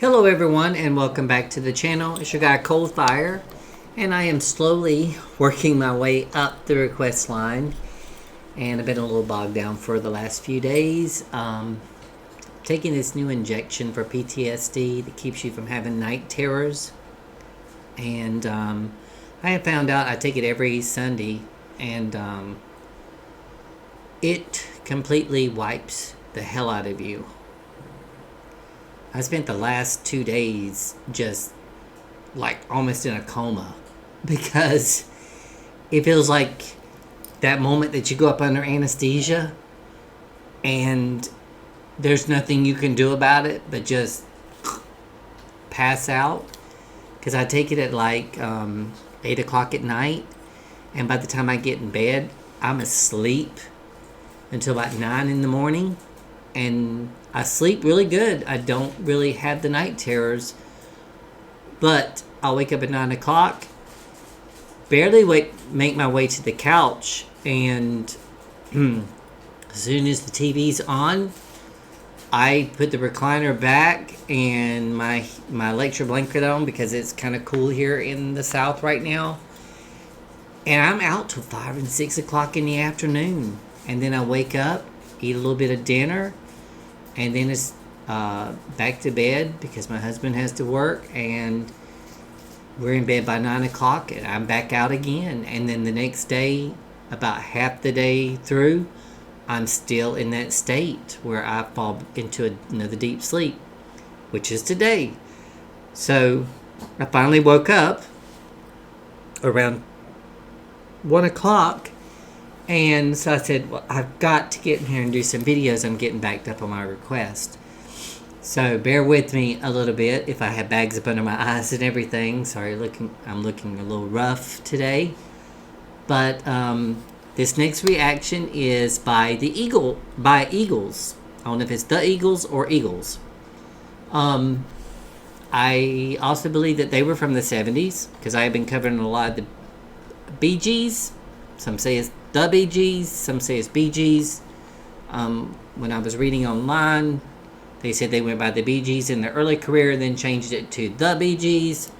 Hello everyone and welcome back to the channel. It's your guy Cold Fire, and I am slowly working my way up the request line, and I've been a little bogged down for the last few days. Taking this new injection for PTSD that keeps you from having night terrors, and I have found out I take it every Sunday, and it completely wipes the hell out of you. I spent the last 2 days just like almost in a coma because it feels like that moment that you go up under anesthesia and there's nothing you can do about it but just pass out. Because I take it at like 8 o'clock at night, and by the time I get in bed, I'm asleep until about 9 in the morning. And I sleep really good. I don't really have the night terrors. But I'll wake up at 9 o'clock, barely make my way to the couch, and as soon as the TV's on, I put the recliner back and my electric blanket on because it's kind of cool here in the South right now. And I'm out till 5 and 6 o'clock in the afternoon. And then I wake up, eat a little bit of dinner, and then it's back to bed because my husband has to work, and we're in bed by 9 o'clock, and I'm back out again. And then the next day, about half the day through, I'm still in that state where I fall into another deep sleep, which is today. So I finally woke up around 1 o'clock. And so I said, well, I've got to get in here and do some videos. I'm getting backed up on my request. So bear with me a little bit if I have bags up under my eyes and everything. Sorry, I'm looking a little rough today. But this next reaction is by Eagles. I don't know if it's The Eagles or Eagles. I also believe that they were from the 70s because I have been covering a lot of the Bee Gees. Some say it's the Bee Gees, some say it's Bee Gees. When I was reading online, they said they went by the Bee Gees in their early career and then changed it to the Bee Gees.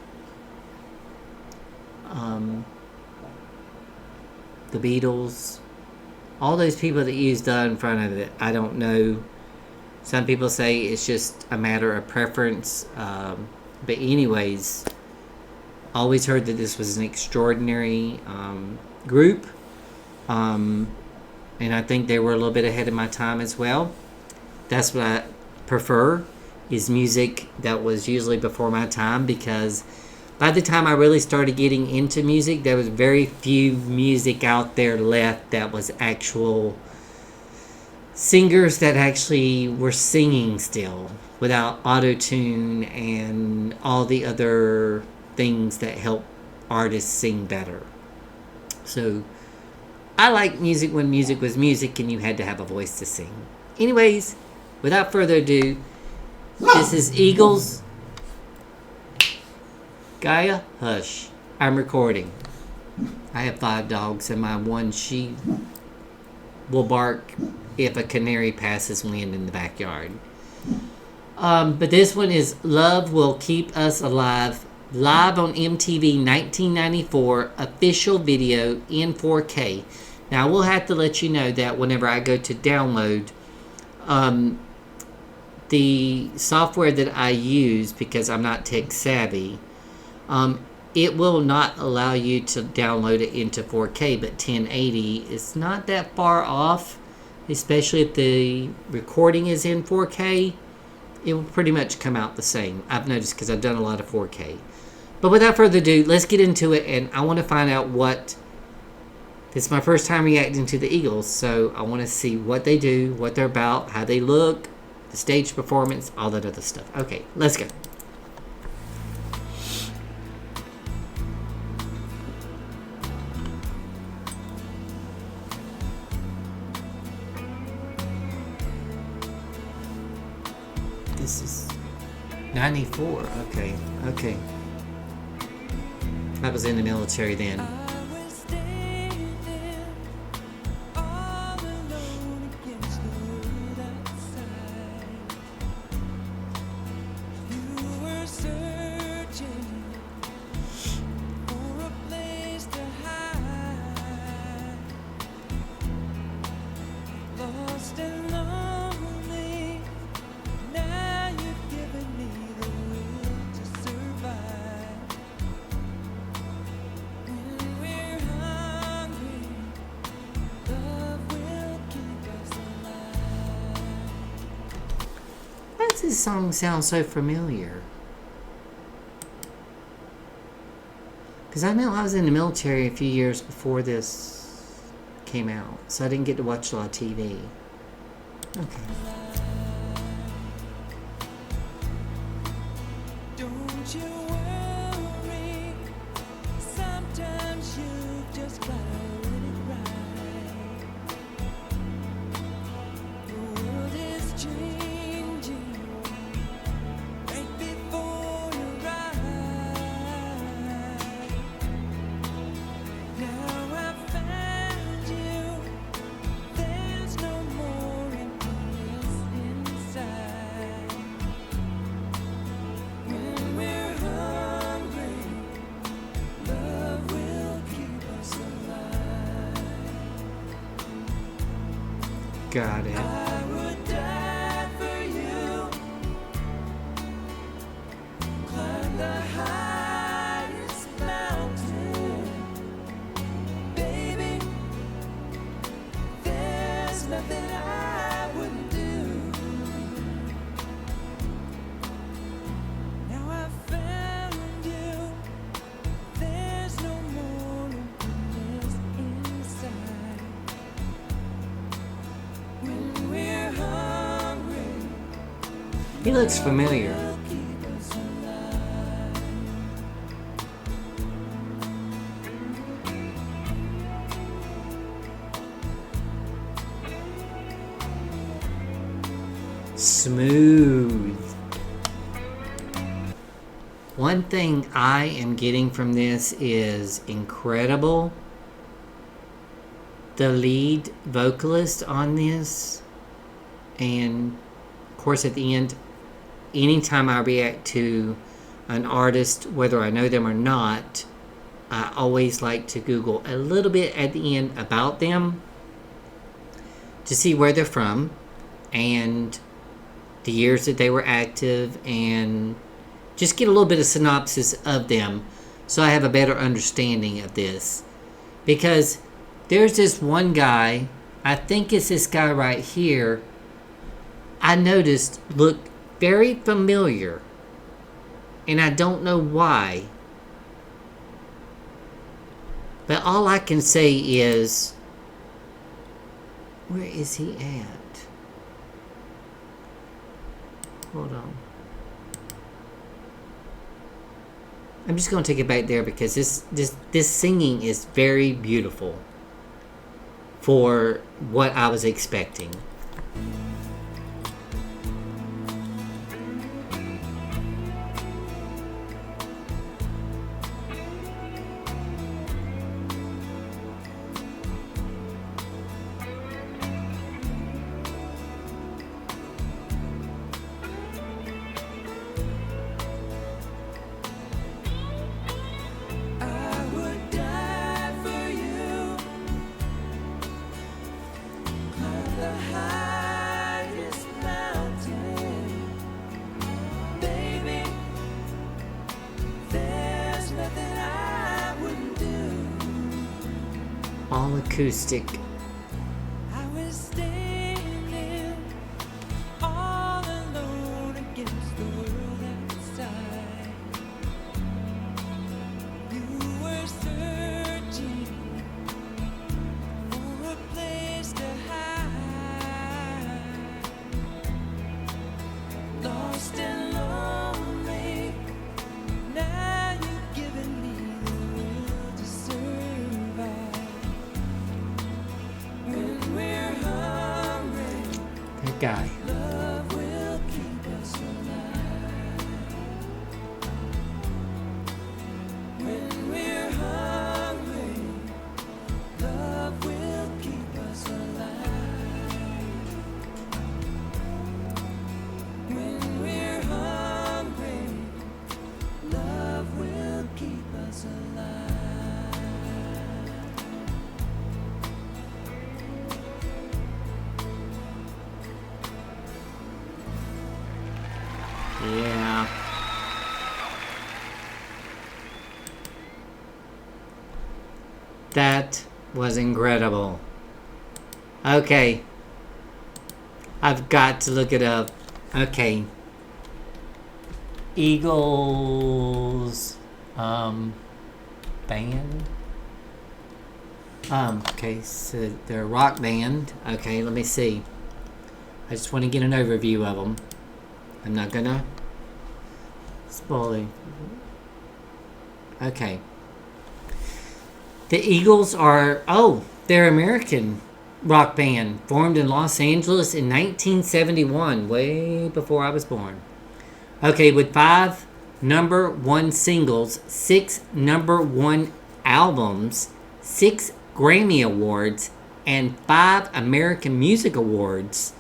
The Beatles. All those people that use the in front of it, I don't know. Some people say it's just a matter of preference. But anyways, always heard that this was an extraordinary group. And I think they were a little bit ahead of my time as well. That's what I prefer, is music that was usually before my time, because by the time I really started getting into music, there was very few music out there left that was actual singers that actually were singing still without auto-tune and all the other things that help artists sing better. So I like music when music was music and you had to have a voice to sing. Anyways, without further ado, this is Eagles. Gaia, hush. I'm recording. I have 5 dogs, and my one, she will bark if a canary passes wind in the backyard. But this one is Love Will Keep Us Alive, live on MTV 1994, official video in 4K. Now, I will have to let you know that whenever I go to download, the software that I use, because I'm not tech savvy, it will not allow you to download it into 4K, but 1080 is not that far off, especially if the recording is in 4K. It will pretty much come out the same. I've noticed because I've done a lot of 4K. But without further ado, let's get into it, and I want to find out what... This is my first time reacting to the Eagles, so I want to see what they do, what they're about, how they look, the stage performance, all that other stuff. Okay, let's go. This is 94. Okay. I was in the military then. does this song sound so familiar? Because I know I was in the military a few years before this came out, so I didn't get to watch a lot of TV. Okay. Don't you worry, sometimes you just gotta let it ride. The world is changing right before your eyes. Now I found you, there's no more emptiness inside. When we're hungry, love will keep us alive. Got it. I would die for you, climb the highest mountain. Baby, there's nothing I wouldn't do. Now I found you, there's no more emptiness inside. When we're hungry, He looks familiar. will keep us alive. Smooth. One thing I am getting from this is incredible. The lead vocalist on this, and of course at the end, anytime I react to an artist, whether I know them or not, I always like to Google a little bit at the end about them to see where they're from and the years that they were active, and just get a little bit of synopsis of them so I have a better understanding of this. Because there's this one guy, I think it's this guy right here, I noticed looked very familiar, and I don't know why. But all I can say is, where is he at? Hold on. I'm just going to take it back there because this singing is very beautiful for what I was expecting. I would die for you, climb the highest mountain. Baby, there's nothing I wouldn't do. All acoustic. I was standing all alone against the world outside. You were searching for a place to hide. Lost and lonely, now you've given me the will to survive. When we're hungry, That guy. love will keep us alive. When we're hungry, love will keep us alive. When we're hungry, love will keep us alive. Yeah. That was incredible. Okay. I've got to look it up. Okay. Eagles band. Okay, so they're a rock band. Okay, let me see. I just want to get an overview of them. I'm not gonna spoil it. Okay. The Eagles they're American rock band formed in Los Angeles in 1971, way before I was born. Okay, with 5 number 1 singles, 6 number 1 albums, 6 Grammy Awards, and 5 American Music Awards.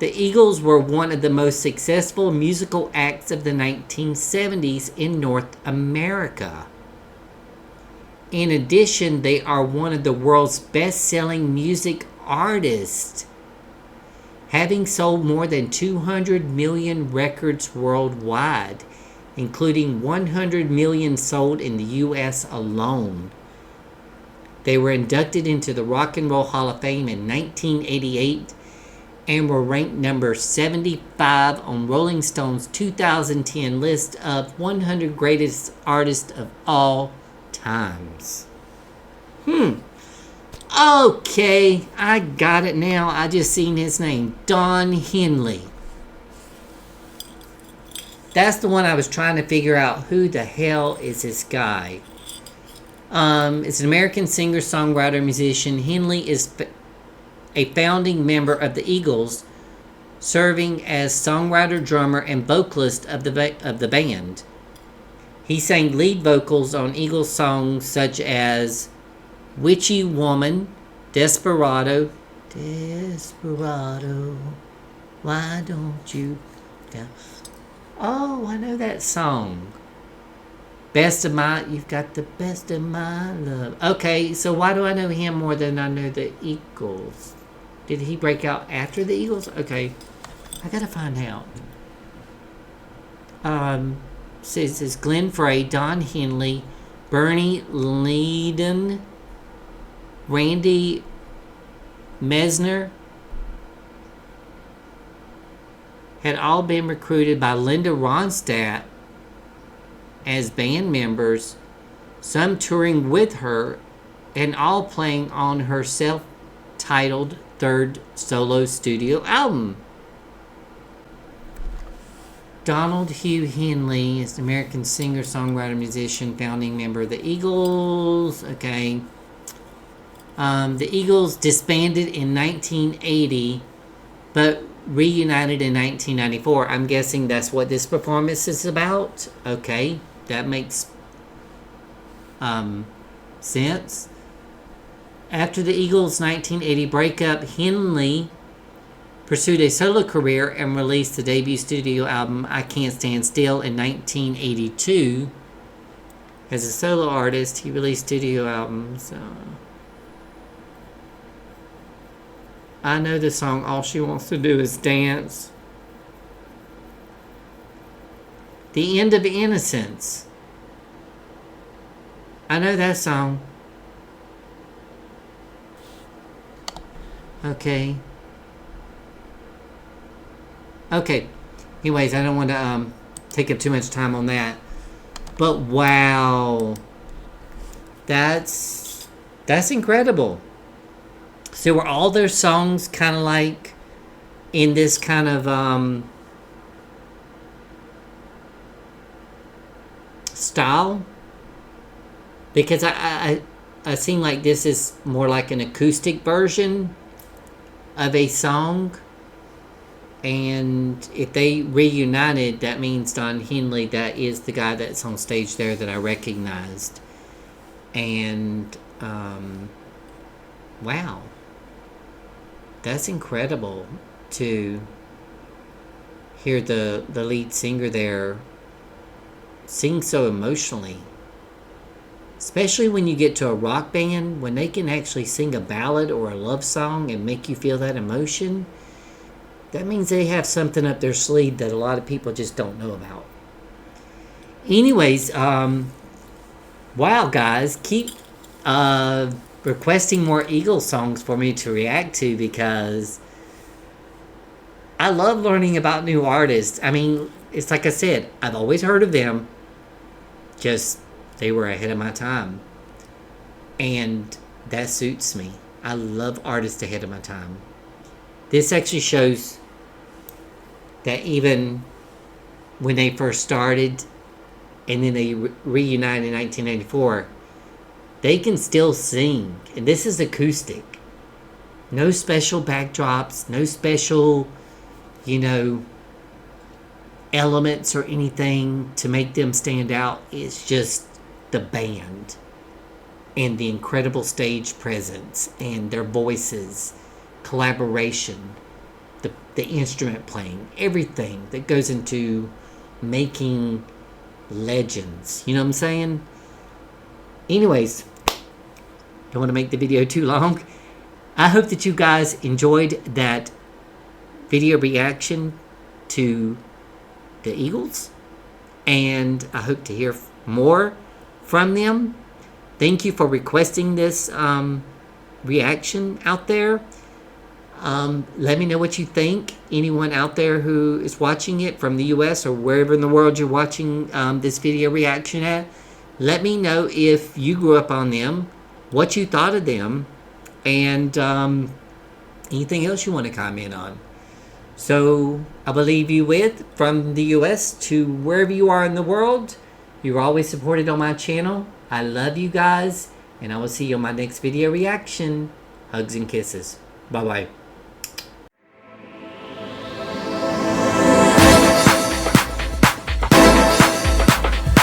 The Eagles were one of the most successful musical acts of the 1970s in North America. In addition, they are one of the world's best-selling music artists, having sold more than 200 million records worldwide, including 100 million sold in the U.S. alone. They were inducted into the Rock and Roll Hall of Fame in 1988 and were ranked number 75 on Rolling Stone's 2010 list of 100 greatest artists of all times. Okay, I got it now. I just seen his name. Don Henley. That's the one I was trying to figure out. Who the hell is this guy? It's an American singer, songwriter, musician. Henley is a founding member of the Eagles, serving as songwriter, drummer, and vocalist of the band. He sang lead vocals on Eagles songs such as Witchy Woman, Desperado, why don't you? Yeah. Oh, I know that song. You've got the best of my love. Okay, so why do I know him more than I know the Eagles? Did he break out after the Eagles? Okay, I gotta find out. Says Glenn Frey, Don Henley, Bernie Leadon, Randy Mesner had all been recruited by Linda Ronstadt as band members, some touring with her, and all playing on her self-titled third solo studio album. Donald Hugh Henley is an American singer, songwriter, musician, founding member of the Eagles. Okay. The Eagles disbanded in 1980, but reunited in 1994. I'm guessing that's what this performance is about. Okay, that makes sense. After the Eagles' 1980 breakup, Henley pursued a solo career and released the debut studio album I Can't Stand Still in 1982. As a solo artist, he released studio albums. I know the song All She Wants to Do Is Dance. The End of Innocence. I know that song. Okay. Anyways, I don't want to take up too much time on that. But wow. That's incredible. So were all their songs kind of like in this kind of style? Because I seem like this is more like an acoustic version of a song. And if they reunited, that means Don Henley, that is the guy that's on stage there that I recognized. And wow. That's incredible to hear the lead singer there sing so emotionally. Especially when you get to a rock band, when they can actually sing a ballad or a love song and make you feel that emotion, that means they have something up their sleeve that a lot of people just don't know about. Anyways, wow, guys, keep requesting more Eagles songs for me to react to, because I love learning about new artists. I mean, it's like I said, I've always heard of them. Just they were ahead of my time. And that suits me. I love artists ahead of my time. This actually shows that even when they first started and then they reunited in 1994, they can still sing. And this is acoustic. No special backdrops, no special, elements or anything to make them stand out. It's just the band and the incredible stage presence and their voices, collaboration, the instrument playing, everything that goes into making legends. You know what I'm saying? Anyways, don't want to make the video too long. I hope that you guys enjoyed that video reaction to the Eagles, and I hope to hear more from them. Thank you for requesting this reaction out there. Let me know what you think. Anyone out there who is watching it from the US or wherever in the world you're watching this video reaction at, let me know if you grew up on them, what you thought of them, and anything else you want to comment on. So I will leave you with, from the US to wherever you are in the world, you're always supported on my channel. I love you guys, and I will see you on my next video reaction. Hugs and kisses. Bye-bye.